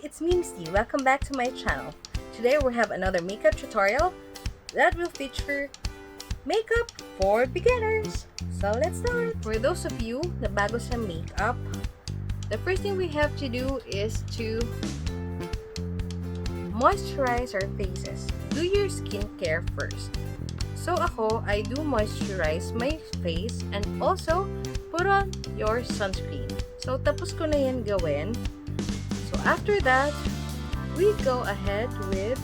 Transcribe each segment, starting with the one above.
it's me, Misty. Welcome back to my channel. Today we have another makeup tutorial that will feature makeup for beginners. So let's start. For those of you na bago sa makeup, the first thing we have to do is to moisturize our faces. Do your skincare first. So ako, I do moisturize my face and also put on your sunscreen. So tapos ko na yan gawin. So after that, we go ahead with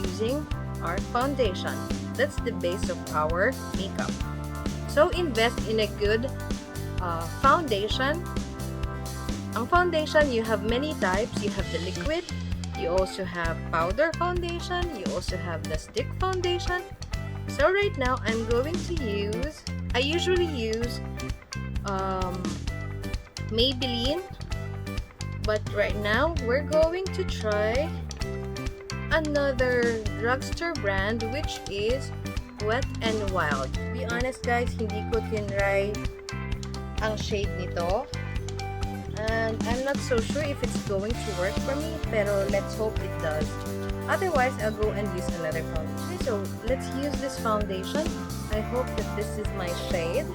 using our foundation. That's the base of our makeup. So invest in a good foundation. Ang foundation, you have many types. You have the liquid. You also have powder foundation. You also have the stick foundation. So right now, I'm going to use, I usually use Maybelline. But right now, we're going to try another drugstore brand, which is Wet n Wild. To be honest guys, hindi ko tinry ang shade nito. And I'm not so sure if it's going to work for me, pero let's hope it does. Otherwise, I'll go and use another foundation. So, let's use this foundation. I hope that this is my shade.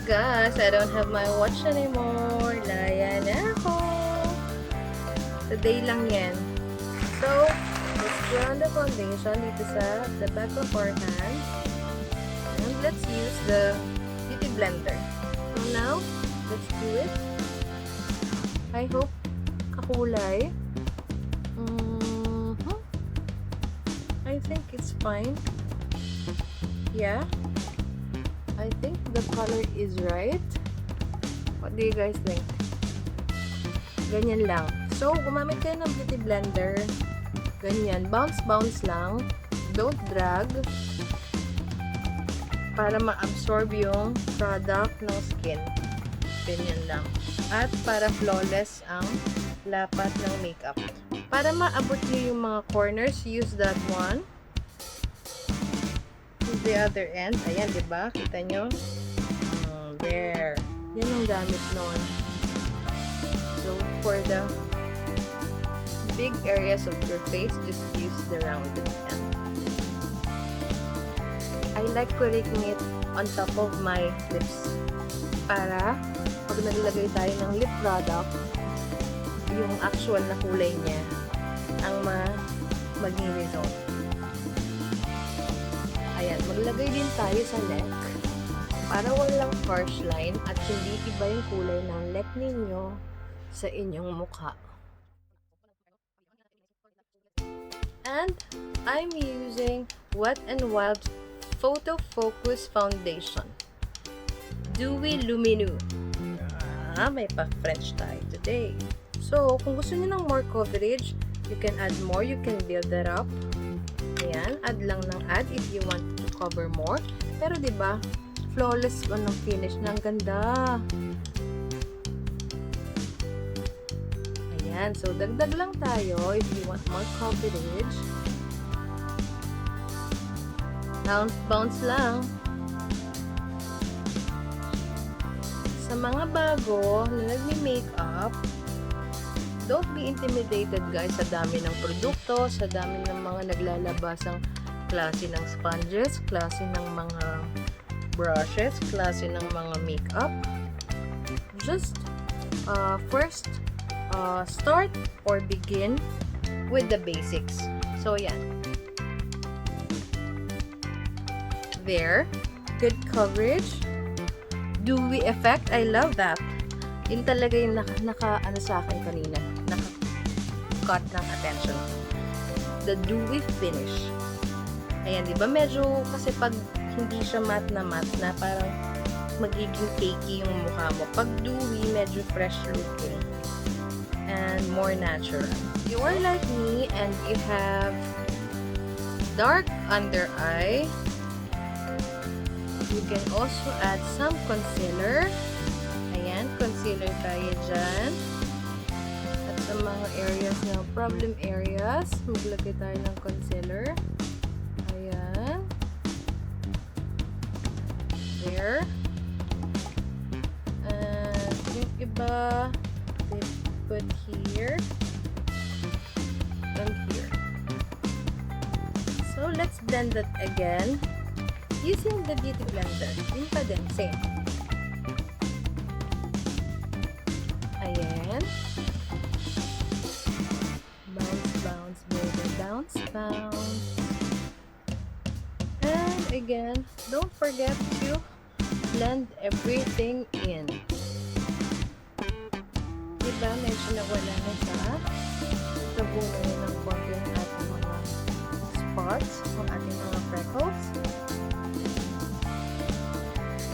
Guys, I don't have my watch anymore. Laya na ako. Today lang yan. So, let's put on the foundation dito sa the back of our hand. And let's use the beauty blender. So now, let's do it. I hope kakulay. I think it's fine. Yeah. I think the color is right. What do you guys think? Ganyan lang. So, gumamit kayo ng beauty blender. Ganyan. Bounce lang. Don't drag. Para ma-absorb yung product ng skin. Ganyan lang. At para flawless ang lapat ng makeup. Para maabot nyo yung mga corners, use that one. The other end. Ayan, diba? Kita nyo? There. Yan ang gamit nun. So, for the big areas of your face, just use the rounded end. I like putting it on top of my lips. Para, pag naglagay tayo ng lip product, yung actual na kulay niya ang maging result. Ayan, maglagay din tayo sa neck para walang harsh line at hindi iba yung kulay ng neck ninyo sa inyong mukha. And I'm using Wet n Wild Photo Focus Foundation. Dewy Lumineux. May pa-French tayo today. So, kung gusto niyo ng more coverage, you can add more, you can build that up. Ayan, add lang ng add if you want to cover more. Pero diba, flawless ang finish ng ganda. Ayan, so dagdag lang tayo if you want more coverage. Bounce lang. Sa mga bago na nagmi-makeup, don't be intimidated guys sa dami ng produkto, sa dami ng mga naglalabasang klase ng sponges, klase ng mga brushes, klase ng mga makeup. Just first start or begin with the basics. So yan. There. Good coverage. Dewy effect. I love that. Yun talaga yung ano sa akin kanina. Naka-cut ng attention. The dewy finish. Ayan, di ba? Medyo, kasi pag hindi siya matte na parang magiging cakey yung mukha mo. Pag dewy, medyo fresh looking. And more natural. You are like me and you have dark under eye. You can also add some concealer. Ayan, concealer tayo dyan. At sa mga areas na problem areas, maglagay tayo ng concealer. Ayan. There. And yung iba, put here and here. So let's blend that again using the beauty blender. Yun pa din, same. Ayan. Bounce, bounce, baby, bounce, bounce. And again, don't forget to blend everything in. Diba, medyo nawala na siya. Tabunan nyo ng konti ng ating mga spots, ng ating mga freckles,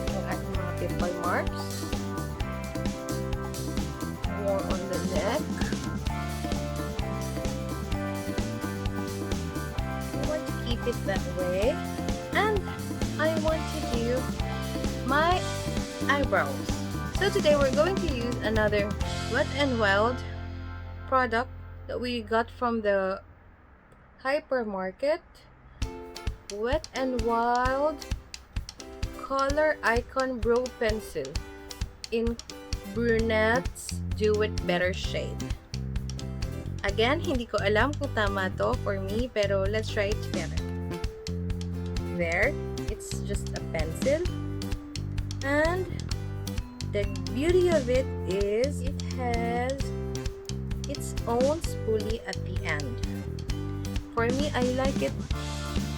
ng ating mga pimple marks, more on the neck. I want to keep it that way, and I want to do my eyebrows. So today we're going to use another Wet n Wild product that we got from the hypermarket. Wet n Wild Color Icon Brow Pencil in Brunette's Do It Better shade. Again, hindi ko alam kung tama to for me, pero let's try it together. There, it's just a pencil. And the beauty of it is it has its own spoolie at the end. For me, I like it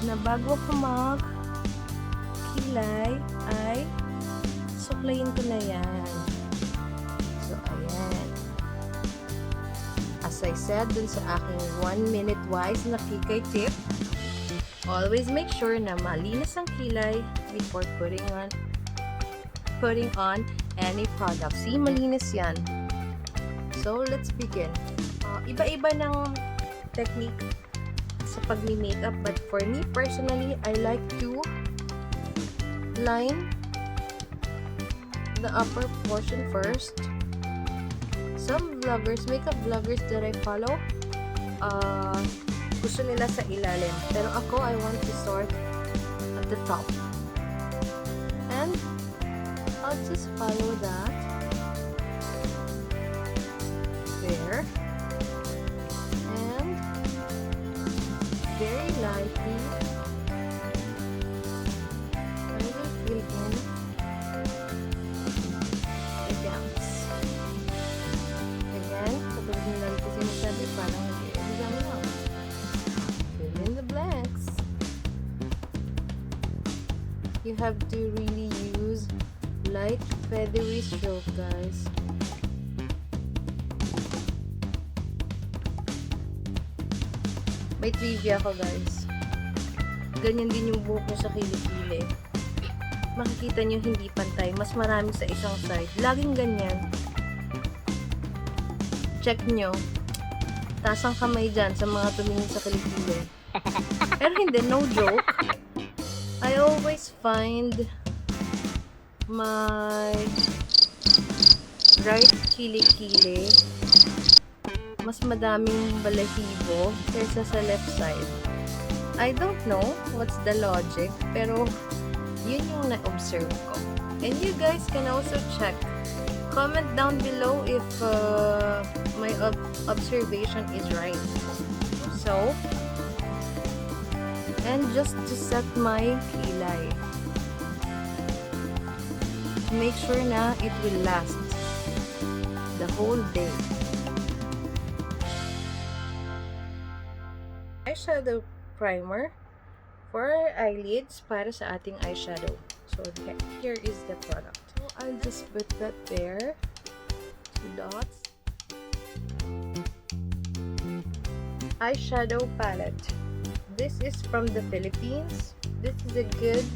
na bago ko mag-kilay ay suklayin ko na yan. So, ayan. As I said dun sa aking 1 minute wise na kikay tip, always make sure na malinis ang kilay before putting on any product. See, malinis yan. So, let's begin. Iba-iba ng technique sa pag-makeup, but for me personally, I like to line the upper portion first. Some vloggers, makeup vloggers that I follow, gusto nila sa ilalim. Pero ako, I want to start at the top. And I'll just follow that there, and very lightly I will fill in the gaps. Again, kapag nilang ko sinasabi, parang nag-i-exam lang. Fill in the blanks. You have to really use light feathery stroke, guys. May trivia ko, guys. Ganyan din yung buhok nyo sa kilikili. Makikita nyo hindi pantay. Mas marami sa isang side. Laging ganyan. Check nyo. Taas ang kamay dyan sa mga tumingin sa kilikili. Pero hindi, no joke. I always find my right kilikili mas madaming balahibo kaysa sa left side. I don't know what's the logic, pero yun yung na-observe ko. And you guys can also check. Comment down below if my observation is right. So, and just to set my kilay. Make sure na it will last the whole day. Eyeshadow primer for our eyelids para sa ating eyeshadow. So here is the product. So I'll just put that there. 2 dots. Eyeshadow palette. This is from the Philippines. This is a good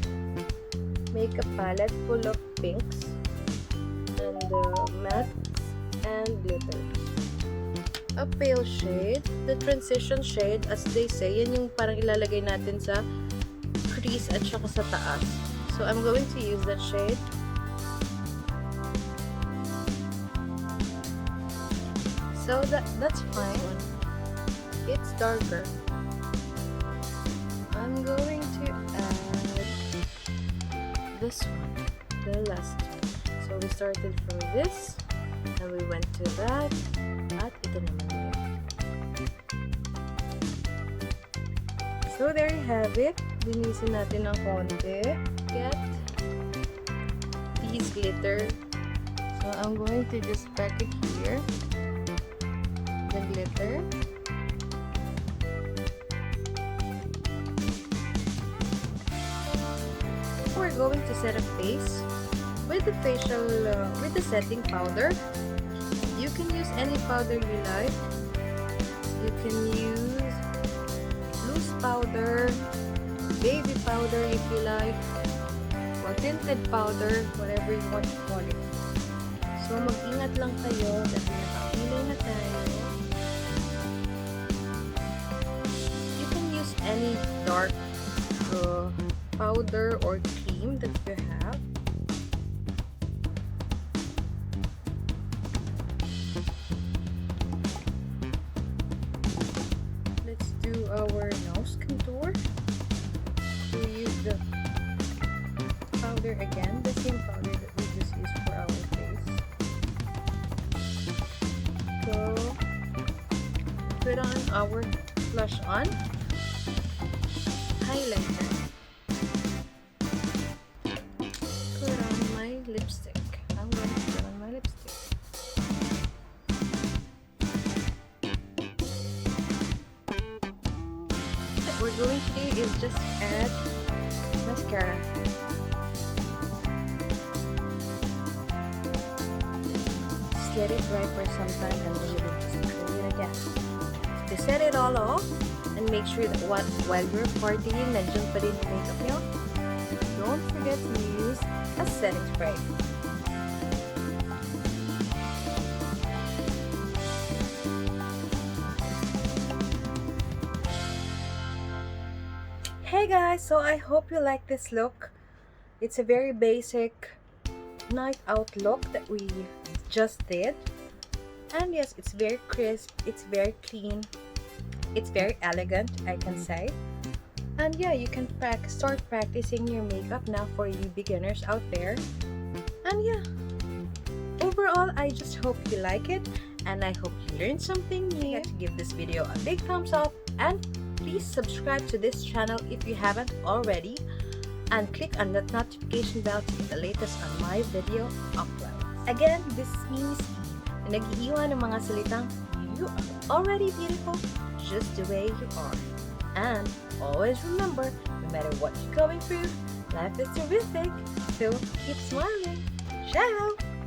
makeup palette full of pinks and mattes and glitters. A pale shade, the transition shade, as they say, yan yung parang ilalagay natin sa crease at saka sa taas. So I'm going to use that shade. So that's fine. It's darker. I'm going to add this one, the last one. So we started from this And we went to that. At ito naman yun. So there you have it. Linisin natin ng konti. Get these glitter. So I'm going to just pack it here. The glitter. We're going to set a face with the with the setting powder. You can use any powder you like. You can use loose powder, baby powder if you like, or tinted powder, whatever you want to call it. So mag-ingat lang kayo dahil nakapilay na tayo. You can use any dark powder or cream that you have. Let's do our nose contour. We use the powder again, the same powder that we just used for our face. So put on our blush on, highlighter. Lipstick. I'm going to put on my lipstick. What we're going to do is just add mascara. Just let it dry for some time and then you will just clean it again. To set it all off and make sure that while you're partying, nandiyan pa rin yung makeup nyo, don't forget to use a setting spray. Hey guys, so I hope you like this look. It's a very basic night out look that we just did. And yes, it's very crisp, it's very clean, it's very elegant, I can say. And yeah, you can start practicing your makeup now for you beginners out there. And yeah, overall, I just hope you like it and I hope you learned something new. Give this video a big thumbs up and please subscribe to this channel if you haven't already and click on that notification bell to get the latest on my video upload. Again, this is me, Miss E, na nag-iiwan ng mga salitang you are already beautiful just the way you are. And always remember, no matter what you're going through, life is terrific, so keep smiling. Ciao!